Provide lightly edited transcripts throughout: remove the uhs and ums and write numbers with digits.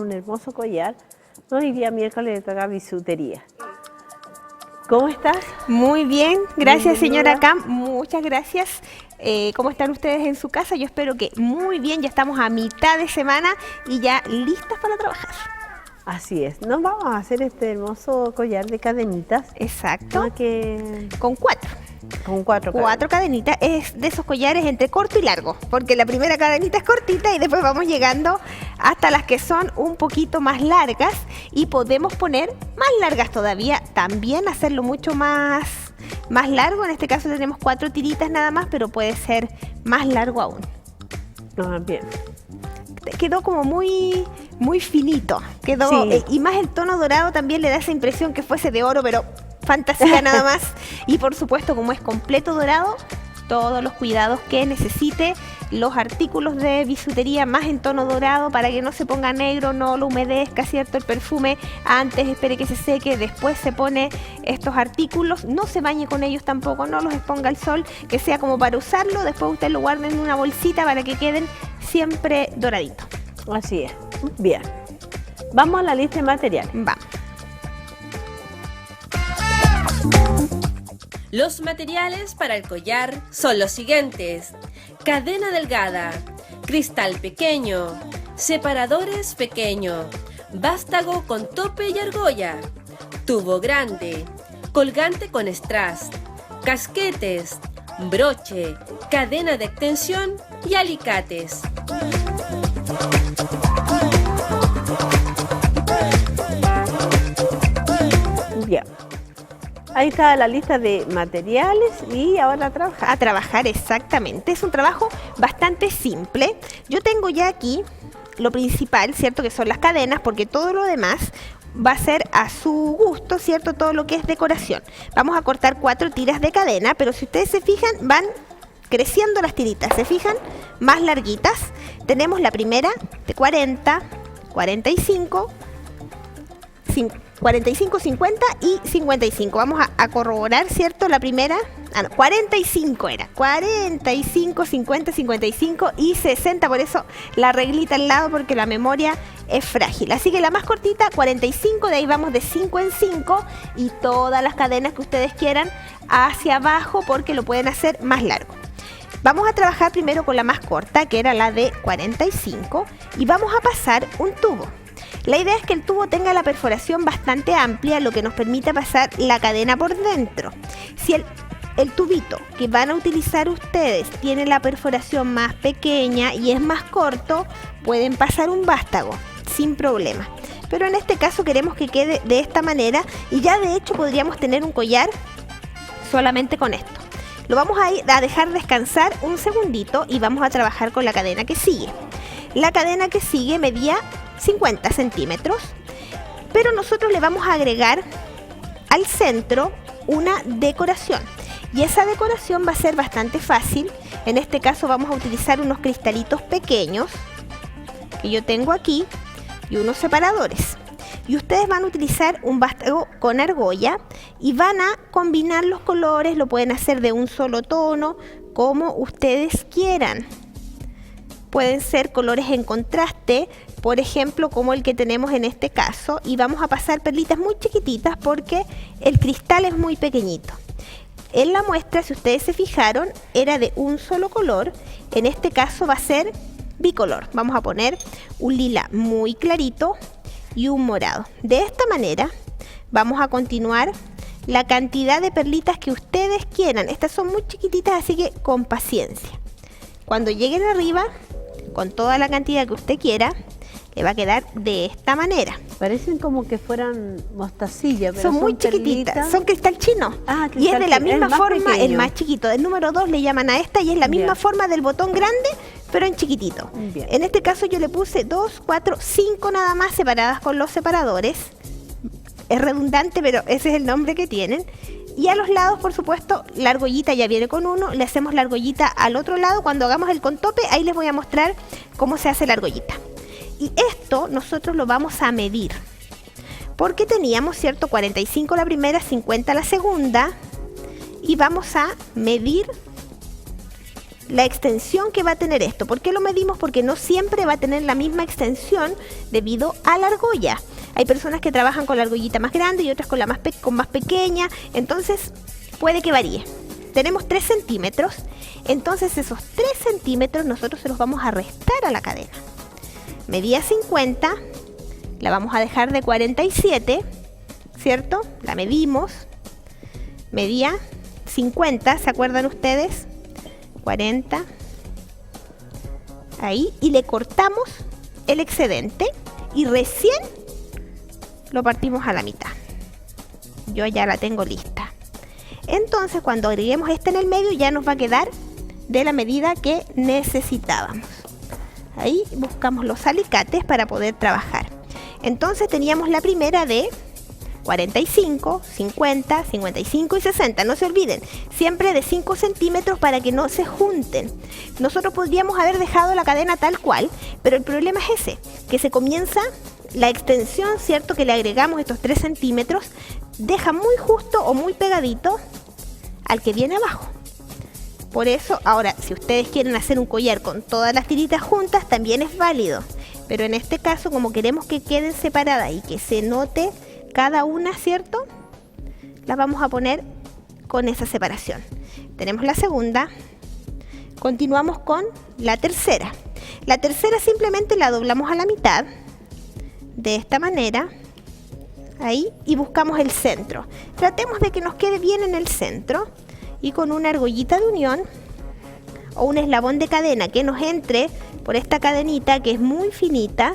Un hermoso collar. Hoy día miércoles le toca bisutería. ¿Cómo estás? Muy bien, gracias Bienvenida. señora Cam, muchas gracias. ¿Cómo están ustedes en su casa? Yo espero que muy bien, ya estamos a mitad de semana y ya listas para trabajar. Así es. Nos vamos a hacer este hermoso collar de cadenitas. Exacto, ¿No? Que con con cuatro cadenitas. Es de esos collares entre corto y largo, porque la primera cadenita es cortita y después vamos llegando hasta las que son un poquito más largas y podemos poner más largas todavía, también hacerlo mucho más largo. En este caso tenemos 4 tiritas nada más, pero puede ser más largo aún. Bien. Quedó como muy finito, quedó, Sí. y más el tono dorado también le da esa impresión que fuese de oro, pero fantasía nada más. Y por supuesto, como es completo dorado, todos los cuidados que necesite, los artículos de bisutería más en tono dorado para que no se ponga negro, no lo humedezca, ¿cierto? El perfume antes espere que se seque, después se pone estos artículos, no se bañe con ellos tampoco, no los exponga al sol, que sea como para usarlo, después usted lo guarde en una bolsita para que queden siempre doraditos. Así es. Bien. Vamos a la lista de material. Vamos. Los materiales para el collar son los siguientes: cadena delgada, cristal pequeño, separadores pequeño, vástago con tope y argolla, tubo grande, colgante con strass, casquetes, broche, cadena de extensión y alicates. Bien. Ahí está la lista de materiales y ahora a trabajar. A trabajar, exactamente. Es un trabajo bastante simple. Yo tengo ya aquí lo principal, ¿cierto? Que son las cadenas, porque todo lo demás va a ser a su gusto, ¿cierto? Todo lo que es decoración. Vamos a cortar 4 tiras de cadena, pero si ustedes se fijan, van creciendo las tiritas, ¿se fijan? Más larguitas. Tenemos la primera de 40, 45, 45, 50 y 55. Vamos a corroborar, ¿cierto? La primera, 45 era. 45, 50, 55 y 60. Por eso la reglita al lado, porque la memoria es frágil. Así que la más cortita, 45, de ahí vamos de 5 en 5 y todas las cadenas que ustedes quieran hacia abajo, porque lo pueden hacer más largo. Vamos a trabajar primero con la más corta, que era la de 45, y vamos a pasar un tubo. La idea es que el tubo tenga la perforación bastante amplia, lo que nos permita pasar la cadena por dentro. Si el tubito que van a utilizar ustedes tiene la perforación más pequeña y es más corto, pueden pasar un vástago sin problema. Pero en este caso queremos que quede de esta manera y ya de hecho podríamos tener un collar solamente con esto. Lo vamos a dejar descansar un segundito y vamos a trabajar con la cadena que sigue. La cadena que sigue medía 50 centímetros, pero nosotros le vamos a agregar al centro una decoración y esa decoración va a ser bastante fácil. En este caso vamos a utilizar unos cristalitos pequeños que yo tengo aquí y unos separadores, y ustedes van a utilizar un vástago con argolla y van a combinar los colores. Lo pueden hacer de un solo tono, como ustedes quieran. Pueden ser colores en contraste, por ejemplo, como el que tenemos en este caso, y vamos a pasar perlitas muy chiquititas porque el cristal es muy pequeñito. En la muestra, si ustedes se fijaron, era de un solo color. En este caso va a ser bicolor. Vamos a poner un lila muy clarito y un morado. De esta manera vamos a continuar la cantidad de perlitas que ustedes quieran. Estas son muy chiquititas, así que con paciencia. Cuando lleguen arriba, con toda la cantidad que usted quiera, le va a quedar de esta manera. Parecen como que fueran mostacilla, pero son muy chiquititas, perlitas. son cristal chino. Cristal y es de la chino, misma el más forma, pequeño. el más chiquito. Del número 2 le llaman a esta y es la misma Bien. forma del botón grande, pero en chiquitito. Bien. En este caso yo le puse 2, 4, 5 nada más separadas con los separadores. Es redundante, pero ese es el nombre que tienen. Y a los lados, por supuesto, la argollita ya viene con uno. Le hacemos la argollita al otro lado. Cuando hagamos el contope, ahí les voy a mostrar cómo se hace la argollita. Y esto nosotros lo vamos a medir, porque teníamos, ¿cierto? 45 la primera, 50 la segunda. Y vamos a medir la extensión que va a tener esto. ¿Por qué lo medimos? Porque no siempre va a tener la misma extensión debido a la argolla. Hay personas que trabajan con la argollita más grande y otras con la más pequeña, entonces puede que varíe. Tenemos 3 centímetros, entonces esos 3 centímetros nosotros se los vamos a restar a la cadena. Medía 50, la vamos a dejar de 47, ¿cierto? La medimos, medía 50, ¿se acuerdan ustedes? 40, ahí, y le cortamos el excedente y recién lo partimos a la mitad. Yo ya la tengo lista. Entonces cuando agreguemos esta en el medio ya nos va a quedar de la medida que necesitábamos. Ahí buscamos los alicates para poder trabajar. Entonces teníamos la primera de 45, 50, 55 y 60. No se olviden, siempre de 5 centímetros para que no se junten. Nosotros podríamos haber dejado la cadena tal cual, pero el problema es ese, que se comienza la extensión, ¿cierto? Que le agregamos estos 3 centímetros, deja muy justo o muy pegadito al que viene abajo. Por eso, ahora, si ustedes quieren hacer un collar con todas las tiritas juntas, también es válido. Pero en este caso, como queremos que queden separadas y que se note cada una, ¿cierto? Las vamos a poner con esa separación. Tenemos la segunda. Continuamos con la tercera. La tercera simplemente la doblamos a la mitad, de esta manera, ahí, y buscamos el centro. Tratemos de que nos quede bien en el centro y con una argollita de unión o un eslabón de cadena que nos entre por esta cadenita que es muy finita.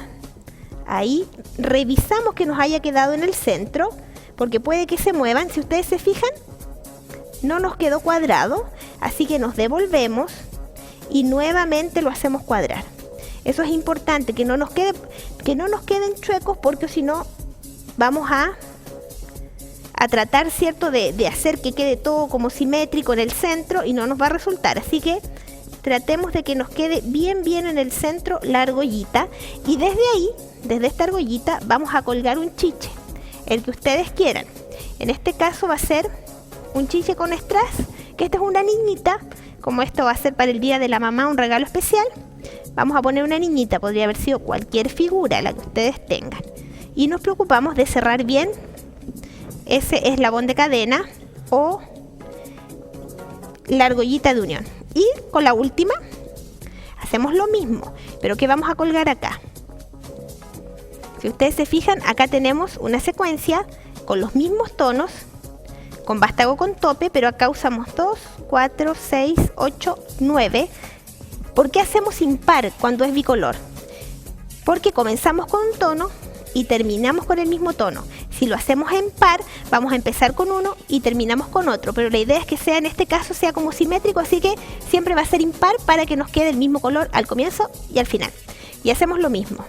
Ahí revisamos que nos haya quedado en el centro, porque puede que se muevan. Si ustedes se fijan, no nos quedó cuadrado, así que nos devolvemos y nuevamente lo hacemos cuadrar. Eso es importante, que no nos queden chuecos, porque si no vamos a tratar, ¿cierto?, de hacer que quede todo como simétrico en el centro y no nos va a resultar. Así que tratemos de que nos quede bien en el centro la argollita, y desde ahí, desde esta argollita, vamos a colgar un chiche, el que ustedes quieran. En este caso va a ser un chiche con strass, que esta es una niñita, como esto va a ser para el día de la mamá, un regalo especial. Vamos a poner una niñita, podría haber sido cualquier figura, la que ustedes tengan. Y nos preocupamos de cerrar bien ese eslabón de cadena o la argollita de unión. Y con la última hacemos lo mismo, pero ¿qué vamos a colgar acá? Si ustedes se fijan, acá tenemos una secuencia con los mismos tonos, con vástago con tope, pero acá usamos 2, 4, 6, 8, 9. ¿Por qué hacemos impar cuando es bicolor? Porque comenzamos con un tono y terminamos con el mismo tono. Si lo hacemos en par, vamos a empezar con uno y terminamos con otro, pero la idea es que sea, en este caso, sea como simétrico, así que siempre va a ser impar para que nos quede el mismo color al comienzo y al final. Y hacemos lo mismo.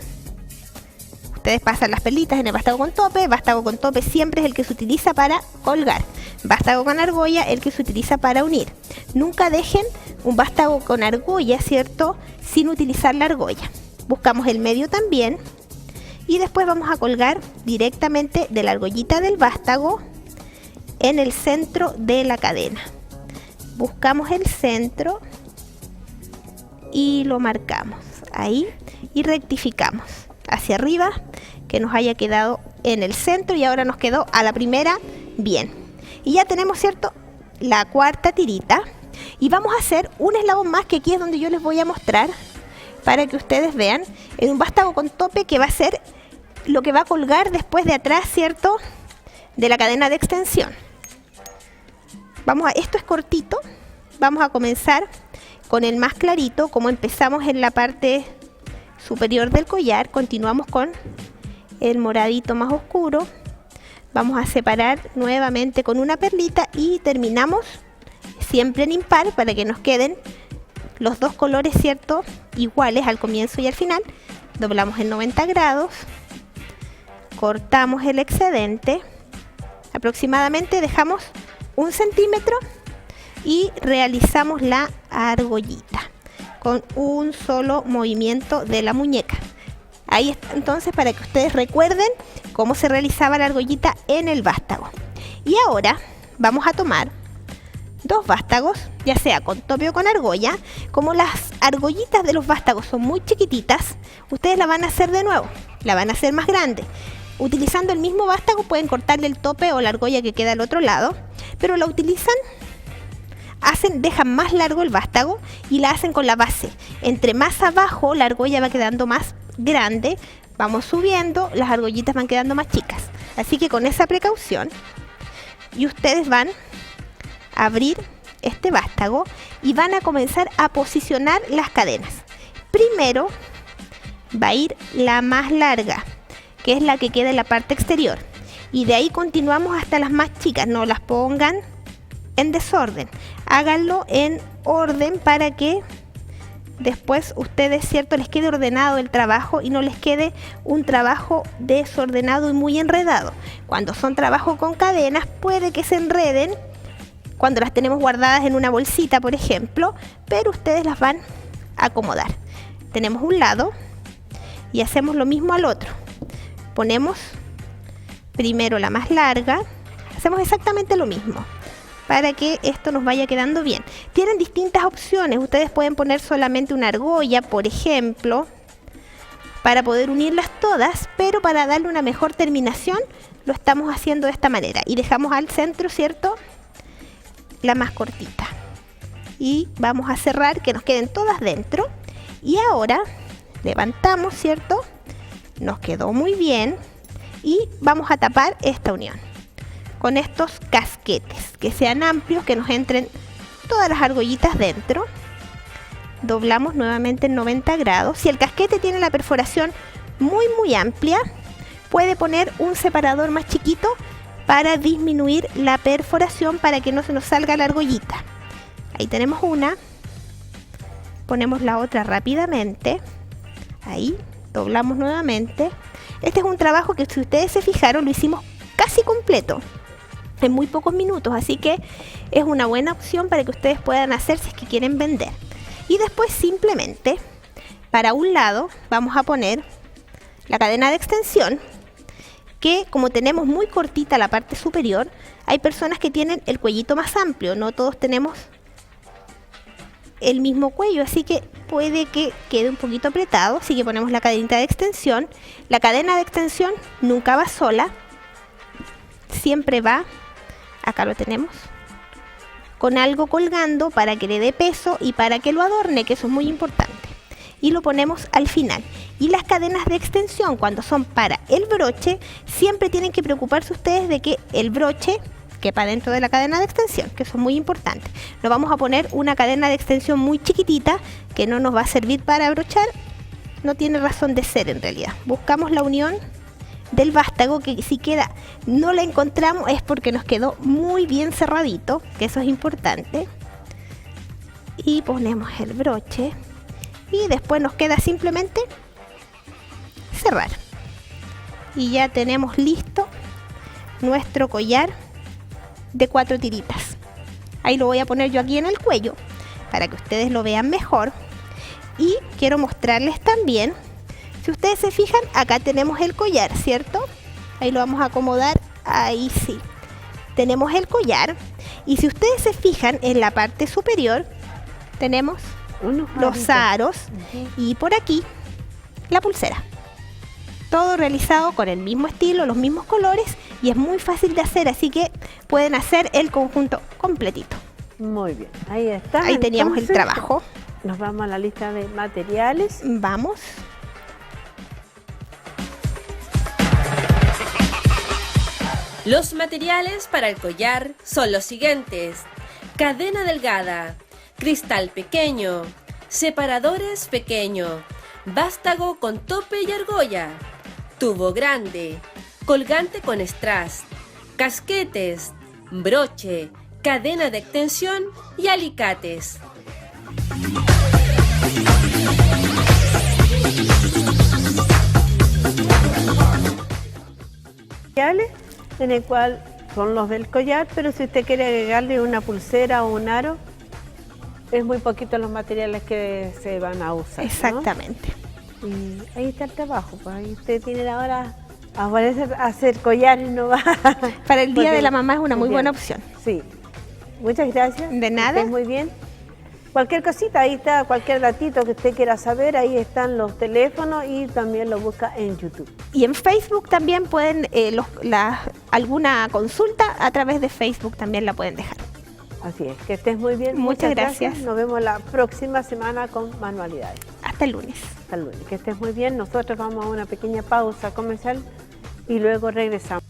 Ustedes pasan las perlitas en el vástago con tope. Vástago con tope siempre es el que se utiliza para colgar. Vástago con argolla, el que se utiliza para unir. Nunca dejen un vástago con argolla, ¿cierto?, sin utilizar la argolla. Buscamos el medio también. Y después vamos a colgar directamente de la argollita del vástago en el centro de la cadena. Buscamos el centro y lo marcamos ahí y rectificamos hacia arriba, que nos haya quedado en el centro, y ahora nos quedó a la primera bien. Y ya tenemos, ¿cierto?, la cuarta tirita, y vamos a hacer un eslabón más, que aquí es donde yo les voy a mostrar para que ustedes vean, en un vástago con tope, que va a ser lo que va a colgar después de atrás, ¿cierto?, de la cadena de extensión. Esto es cortito, vamos a comenzar con el más clarito, como empezamos en la parte superior del collar, continuamos con el moradito más oscuro, vamos a separar nuevamente con una perlita y terminamos siempre en impar para que nos queden los dos colores, ¿cierto?, iguales al comienzo y al final. Doblamos en 90 grados, cortamos el excedente, aproximadamente dejamos 1 centímetro y realizamos la argollita con un solo movimiento de la muñeca. Ahí está, entonces, para que ustedes recuerden cómo se realizaba la argollita en el vástago. Y ahora vamos a tomar 2 vástagos, ya sea con tope o con argolla. Como las argollitas de los vástagos son muy chiquititas, ustedes la van a hacer de nuevo, la van a hacer más grande. Utilizando el mismo vástago pueden cortarle el tope o la argolla que queda al otro lado, pero la utilizan, dejan más largo el vástago y la hacen con la base. Entre más abajo la argolla va quedando más grande, vamos subiendo, las argollitas van quedando más chicas. Así que con esa precaución, y ustedes van a abrir este vástago y van a comenzar a posicionar las cadenas. Primero va a ir la más larga, que es la que queda en la parte exterior, y de ahí continuamos hasta las más chicas. No las pongan en desorden, háganlo en orden para que después ustedes, ¿cierto?, les quede ordenado el trabajo y no les quede un trabajo desordenado y muy enredado. Cuando son trabajos con cadenas puede que se enreden cuando las tenemos guardadas en una bolsita, por ejemplo, pero ustedes las van a acomodar. Tenemos un lado y hacemos lo mismo al otro. Ponemos primero la más larga, hacemos exactamente lo mismo para que esto nos vaya quedando bien. Tienen distintas opciones, ustedes pueden poner solamente una argolla, por ejemplo, para poder unirlas todas, pero para darle una mejor terminación lo estamos haciendo de esta manera. Y dejamos al centro, ¿cierto?, la más cortita. Y vamos a cerrar que nos queden todas dentro. Y ahora levantamos, ¿cierto?, nos quedó muy bien y vamos a tapar esta unión con estos casquetes que sean amplios, que nos entren todas las argollitas dentro. Doblamos nuevamente en 90 grados. Si el casquete tiene la perforación muy amplia, puede poner un separador más chiquito para disminuir la perforación, para que no se nos salga la argollita. Ahí tenemos una, ponemos la otra rápidamente, ahí doblamos nuevamente. Este es un trabajo que, si ustedes se fijaron, lo hicimos casi completo en muy pocos minutos, así que es una buena opción para que ustedes puedan hacer si es que quieren vender. Y después simplemente para un lado vamos a poner la cadena de extensión, que como tenemos muy cortita la parte superior, hay personas que tienen el cuellito más amplio, no todos tenemos el mismo cuello, así que puede que quede un poquito apretado, así que ponemos la cadenita de extensión. La cadena de extensión nunca va sola, siempre va, acá lo tenemos, con algo colgando para que le dé peso y para que lo adorne, que eso es muy importante. Y lo ponemos al final. Y las cadenas de extensión, cuando son para el broche, siempre tienen que preocuparse ustedes de que el broche quepa dentro de la cadena de extensión, que eso es muy importante. No vamos a poner una cadena de extensión muy chiquitita que no nos va a servir para abrochar, no tiene razón de ser en realidad. Buscamos la unión del vástago, que si queda, no la encontramos, es porque nos quedó muy bien cerradito, que eso es importante. Y ponemos el broche y después nos queda simplemente cerrar y ya tenemos listo nuestro collar de 4 tiritas. Ahí lo voy a poner yo aquí en el cuello para que ustedes lo vean mejor. Y quiero mostrarles también, si ustedes se fijan, acá tenemos el collar, ¿cierto? Ahí lo vamos a acomodar, ahí sí. Tenemos el collar, y si ustedes se fijan en la parte superior, tenemos los aros y por aquí la pulsera. Todo realizado con el mismo estilo, los mismos colores, y es muy fácil de hacer, así que pueden hacer el conjunto completito. Muy bien, ahí está. Ahí teníamos el trabajo. Nos vamos a la lista de materiales. Vamos. Los materiales para el collar son los siguientes: cadena delgada, cristal pequeño, separadores pequeño, vástago con tope y argolla, tubo grande, colgante con strass, casquetes, broche, cadena de extensión y alicates. En el cual son los del collar, pero si usted quiere agregarle una pulsera o un aro, es muy poquito los materiales que se van a usar, ¿no? Exactamente. Y ahí está el trabajo, pues ahí usted tiene ahora a hacer collares, no va. Para el Día de la Mamá es una muy buena opción. Sí. Muchas gracias. De nada. Que estés muy bien. Cualquier cosita, ahí está, cualquier datito que usted quiera saber, ahí están los teléfonos y también lo busca en YouTube. Y en Facebook también pueden, alguna consulta a través de Facebook también la pueden dejar. Así es, que estés muy bien. Muchas gracias. Nos vemos la próxima semana con manualidades. Hasta el lunes. Hasta el lunes. Que estés muy bien. Nosotros vamos a una pequeña pausa comercial y luego regresamos.